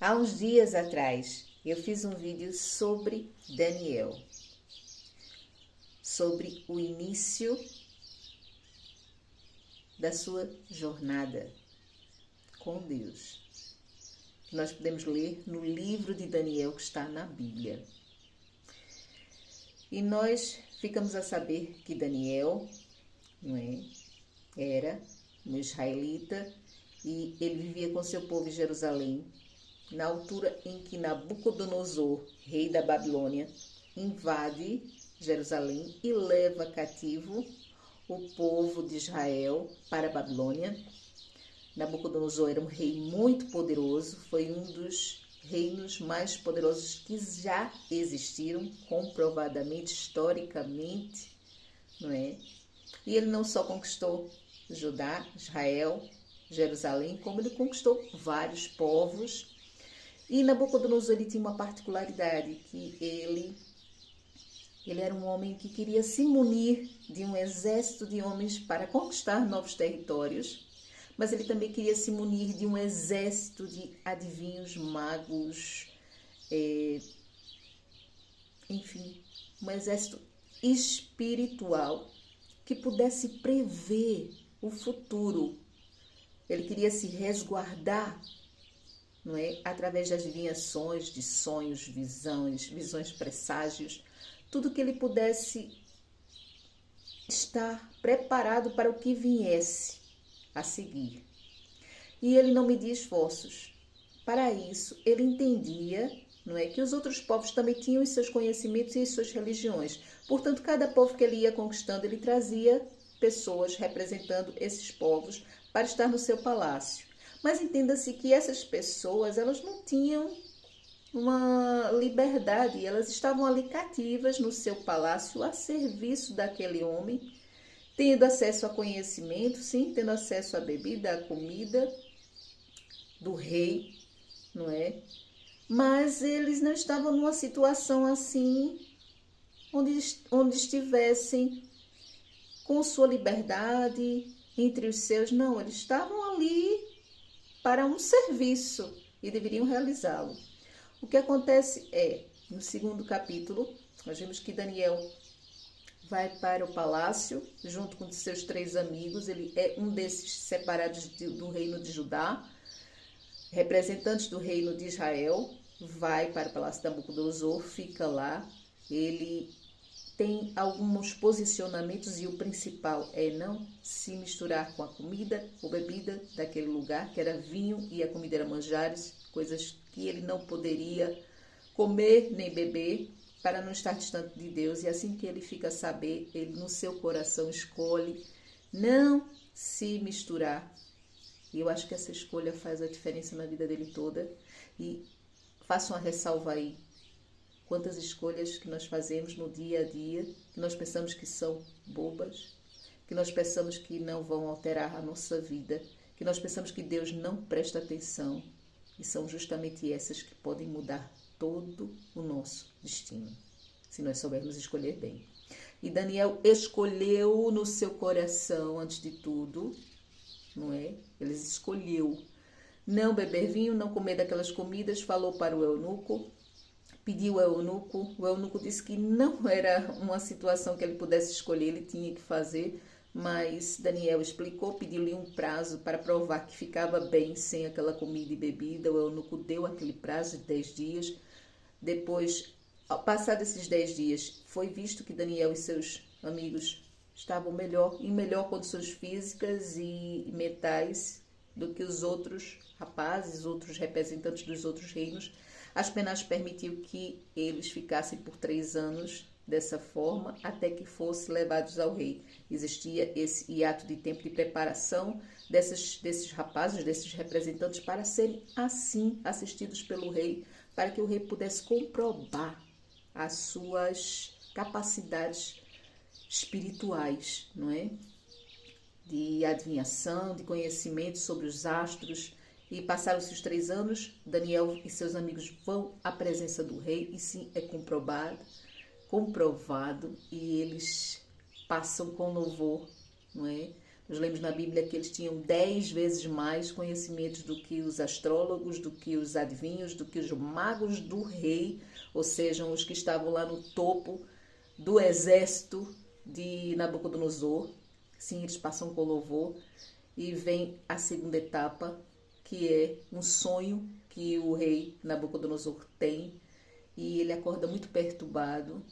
Há uns dias atrás, eu fiz um vídeo sobre Daniel, sobre o início da sua jornada com Deus. Nós podemos ler no livro de Daniel que está na Bíblia. E nós ficamos a saber que Daniel, era um israelita e ele vivia com seu povo em Jerusalém, na altura em que Nabucodonosor, rei da Babilônia, invade Jerusalém e leva cativo o povo de Israel para a Babilônia. Nabucodonosor era um rei muito poderoso, foi um dos reinos mais poderosos que já existiram, comprovadamente, historicamente, E ele não só conquistou Judá, Israel, Jerusalém, como ele conquistou vários povos. E Nabucodonosor ele tinha uma particularidade, que ele era um homem que queria se munir de um exército de homens para conquistar novos territórios, mas ele também queria se munir de um exército de adivinhos, magos, enfim, um exército espiritual que pudesse prever o futuro. Ele queria se resguardar, através das adivinhações, de sonhos, visões, presságios, tudo que ele pudesse estar preparado para o que viesse a seguir. E ele não media esforços. Para isso, ele entendia, que os outros povos também tinham os seus conhecimentos e as suas religiões. Portanto, cada povo que ele ia conquistando, ele trazia pessoas representando esses povos para estar no seu palácio. Mas entenda-se que essas pessoas, elas não tinham uma liberdade, elas estavam ali cativas no seu palácio, a serviço daquele homem, tendo acesso a conhecimento, sim, tendo acesso à bebida, à comida do rei, Mas eles não estavam numa situação assim, onde estivessem com sua liberdade entre os seus, não, eles estavam ali para um serviço e deveriam realizá-lo. O que acontece é, no segundo capítulo, nós vemos que Daniel vai para o palácio junto com seus 3 amigos. Ele é um desses separados do reino de Judá, representantes do reino de Israel. Vai para o palácio de Nabucodonosor, fica lá. Ele tem alguns posicionamentos e o principal é não se misturar com a comida ou bebida daquele lugar, que era vinho e a comida era manjares, coisas que ele não poderia comer nem beber para não estar distante de Deus. E assim que ele fica a saber, ele no seu coração escolhe não se misturar. E eu acho que essa escolha faz a diferença na vida dele toda. E faço uma ressalva aí. Quantas escolhas que nós fazemos no dia a dia, que nós pensamos que são bobas, que nós pensamos que não vão alterar a nossa vida, que nós pensamos que Deus não presta atenção, e são justamente essas que podem mudar todo o nosso destino, se nós soubermos escolher bem. E Daniel escolheu no seu coração, antes de tudo, Ele escolheu não beber vinho, não comer daquelas comidas, falou para o eunuco, pediu ao eunuco, o eunuco disse que não era uma situação que ele pudesse escolher, ele tinha que fazer, mas Daniel explicou, pediu-lhe um prazo para provar que ficava bem sem aquela comida e bebida. O eunuco deu aquele prazo de 10 dias. Depois, passados esses 10 dias, foi visto que Daniel e seus amigos estavam em melhor condições físicas e mentais do que os outros rapazes, outros representantes dos outros reinos. Aspenaz permitiu que eles ficassem por 3 anos dessa forma, até que fossem levados ao rei. Existia esse hiato de tempo de preparação desses rapazes, desses representantes, para serem assim assistidos pelo rei, para que o rei pudesse comprovar as suas capacidades espirituais, de adivinhação, de conhecimento sobre os astros. E passaram-se os 3 anos, Daniel e seus amigos vão à presença do rei, e sim, é comprovado, e eles passam com louvor, Nós lemos na Bíblia que eles tinham 10 vezes mais conhecimentos do que os astrólogos, do que os adivinhos, do que os magos do rei, ou seja, os que estavam lá no topo do exército de Nabucodonosor. Sim, eles passam com louvor. E vem a segunda etapa, que é um sonho que o rei Nabucodonosor tem. E ele acorda muito perturbado.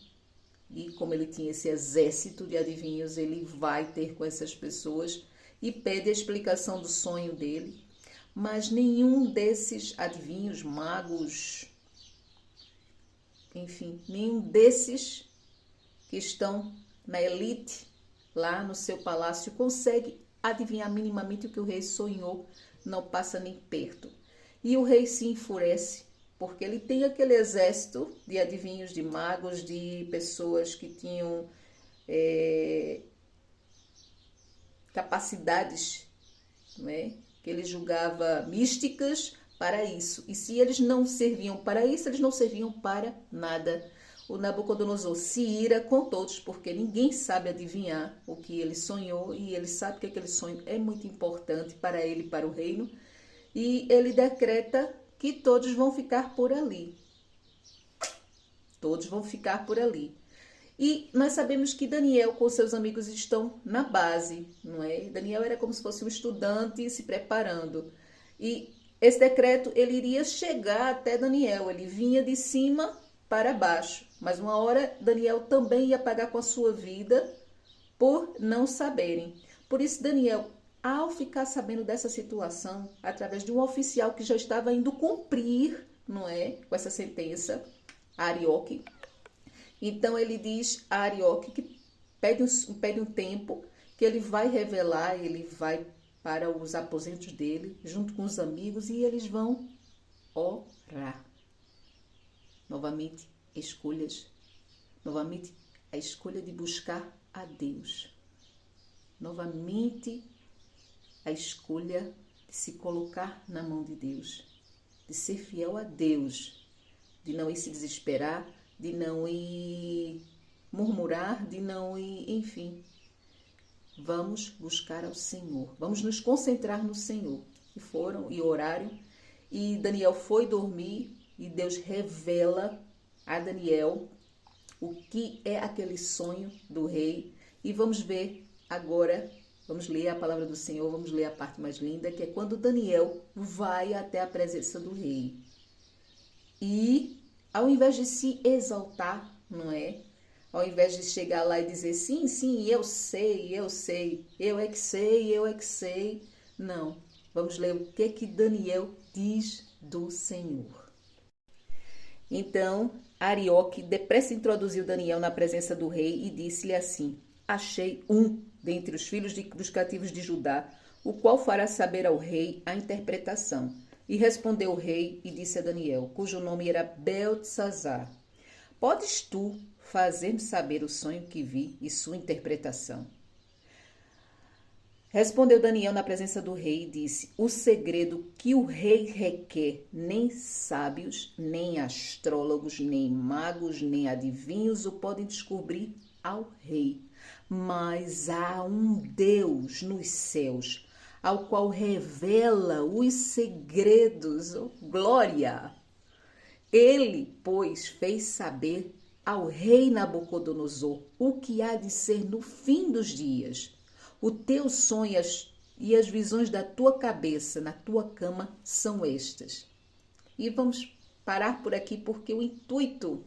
E como ele tinha esse exército de adivinhos, ele vai ter com essas pessoas e pede a explicação do sonho dele. Mas nenhum desses adivinhos, magos, enfim, nenhum desses que estão na elite, lá no seu palácio, consegue adivinhar minimamente o que o rei sonhou, não passa nem perto. E o rei se enfurece, porque ele tem aquele exército de adivinhos, de magos, de pessoas que tinham capacidades, né, que ele julgava místicas para isso. E se eles não serviam para isso, eles não serviam para nada. O Nabucodonosor se ira com todos, porque ninguém sabe adivinhar o que ele sonhou, e ele sabe que aquele sonho é muito importante para ele e para o reino, e ele decreta que todos vão ficar por ali. Todos vão ficar por ali. E nós sabemos que Daniel com seus amigos estão na base, não é? Daniel era como se fosse um estudante se preparando. E esse decreto, ele iria chegar até Daniel, ele vinha de cima para baixo. Mas uma hora Daniel também ia pagar com a sua vida por não saberem. Por isso Daniel, ao ficar sabendo dessa situação, através de um oficial que já estava indo cumprir, não é, com essa sentença, Arioque, então ele diz a Arioque que pede um tempo, que ele vai revelar, ele vai para os aposentos dele, junto com os amigos, e eles vão orar. Novamente, escolhas. Novamente, a escolha de buscar a Deus. Novamente, a escolha de se colocar na mão de Deus, de ser fiel a Deus, de não ir se desesperar, de não ir murmurar, de não ir, enfim. Vamos buscar ao Senhor, vamos nos concentrar no Senhor. E foram e oraram, e Daniel foi dormir, e Deus revela a Daniel o que é aquele sonho do rei. E vamos ver agora, vamos ler a palavra do Senhor, vamos ler a parte mais linda, que é quando Daniel vai até a presença do rei. E ao invés de se exaltar, não é? Ao invés de chegar lá e dizer, sim, sim, eu sei, eu é que sei, eu é que sei. Não, vamos ler o que Daniel diz do Senhor. Então, Arioque depressa introduziu Daniel na presença do rei e disse-lhe assim, achei um dentre os filhos dos cativos de Judá, o qual fará saber ao rei a interpretação. E respondeu o rei e disse a Daniel, cujo nome era Beltesazar, podes tu fazer-me saber o sonho que vi e sua interpretação? Respondeu Daniel na presença do rei e disse, o segredo que o rei requer, nem sábios, nem astrólogos, nem magos, nem adivinhos o podem descobrir ao rei. Mas há um Deus nos céus, ao qual revela os segredos. Oh, glória! Ele, pois, fez saber ao rei Nabucodonosor o que há de ser no fim dos dias. O teu sonho e as visões da tua cabeça na tua cama são estas. E vamos parar por aqui, porque o intuito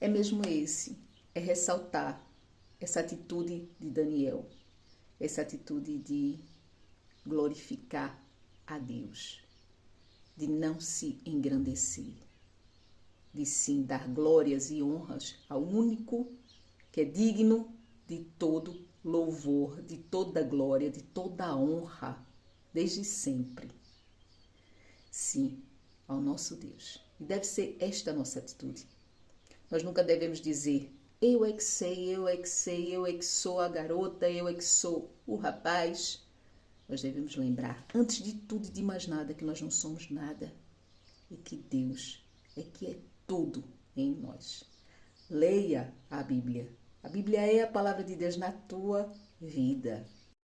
é mesmo esse, é ressaltar essa atitude de Daniel, essa atitude de glorificar a Deus, de não se engrandecer, de sim dar glórias e honras ao único que é digno de todo louvor, de toda glória, de toda honra, desde sempre. Sim, ao nosso Deus. E deve ser esta a nossa atitude. Nós nunca devemos dizer, eu é que sei, eu é que sei, eu é que sou a garota, eu é que sou o rapaz. Nós devemos lembrar, antes de tudo e de mais nada, que nós não somos nada e que Deus é que é tudo em nós. Leia a Bíblia. A Bíblia é a palavra de Deus na tua vida.